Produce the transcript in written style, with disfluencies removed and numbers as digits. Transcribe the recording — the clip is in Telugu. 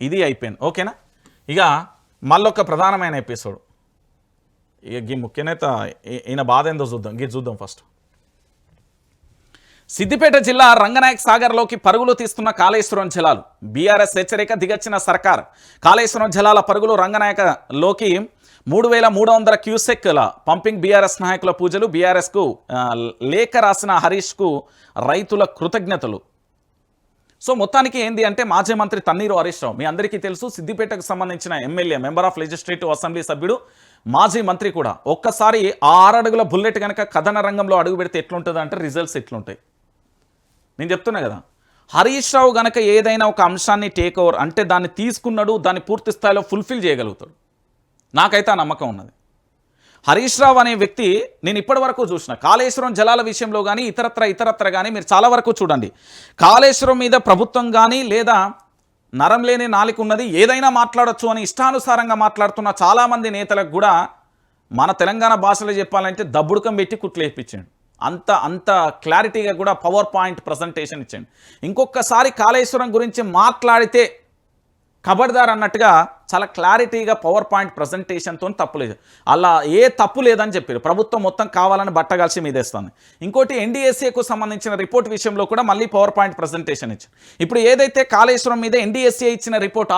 ఇది అయిపోయింది. ఓకేనా? ఇక మళ్ళొక ప్రధానమైన ఎపిసోడ్. ఇక ఈ ముఖ్య నేత ఈయన బాధ ఏందో చూద్దాం. చూద్దాం ఫస్ట్. సిద్దిపేట జిల్లా రంగనాయక్ సాగర్లోకి పరుగులు తీస్తున్న కాళేశ్వరం జలాలు. బీఆర్ఎస్ హెచ్చరిక దిగచ్చిన సర్కార్. కాళేశ్వరం జలాల పరుగులు రంగనాయకలోకి 3300 క్యూసెక్ల పంపింగ్. బీఆర్ఎస్ నాయకుల పూజలు. బీఆర్ఎస్కు లేఖ రాసిన హరీష్కు రైతుల కృతజ్ఞతలు. సో మొత్తానికి ఏంది అంటే మాజీ మంత్రి తన్నీరు హరీష్ రావు మీ అందరికీ తెలుసు, సిద్దిపేటకు సంబంధించిన MLA, member of legislative assembly సభ్యుడు, మాజీ మంత్రి కూడా. ఒక్కసారి 6 అడుగుల బుల్లెట్ కనుక కథన రంగంలో అడుగు పెడితే ఎట్లుంటుంది అంటే రిజల్ట్స్ ఎట్లుంటాయి నేను చెప్తున్నా కదా. హరీష్ రావు గనక ఏదైనా ఒక అంశాన్ని టేక్ ఓవర్ అంటే దాన్ని తీసుకున్నాడు, దాన్ని పూర్తి స్థాయిలో ఫుల్ఫిల్ చేయగలుగుతాడు. నాకైతే ఆ నమ్మకం ఉన్నది. హరీష్ రావు అనే వ్యక్తి నేను ఇప్పటి వరకు చూసిన కాళేశ్వరం జలాల విషయంలో కానీ ఇతరత్ర కానీ మీరు చాలా వరకు చూడండి, కాళేశ్వరం మీద ప్రభుత్వం కానీ లేదా నరం లేని నాలిక ఉన్నది ఏదైనా మాట్లాడొచ్చు అని ఇష్టానుసారంగా మాట్లాడుతున్న చాలామంది నేతలకు కూడా మన తెలంగాణ భాషలో చెప్పాలంటే దబ్బుడుకం పెట్టి కుట్లేపించాడు. అంత క్లారిటీగా కూడా పవర్ పాయింట్ ప్రజెంటేషన్ ఇచ్చాడు. ఇంకొకసారి కాళేశ్వరం గురించి మాట్లాడితే ఖబర్దార్ అన్నట్టుగా చాలా క్లారిటీగా పవర్ పాయింట్ ప్రజెంటేషన్తో తప్పు లేదు, అలా ఏ తప్పు లేదని చెప్పారు. ప్రభుత్వం మొత్తం కావాలని బట్టగాల్సి మీదేస్తుంది. ఇంకోటి ఎన్డీఎస్ఏకు సంబంధించిన రిపోర్ట్ విషయంలో కూడా మళ్ళీ పవర్ పాయింట్ ప్రజెంటేషన్ ఇచ్చారు. ఇప్పుడు ఏదైతే కాళేశ్వరం మీద ఎన్డీఎస్ఏ ఇచ్చిన రిపోర్ట్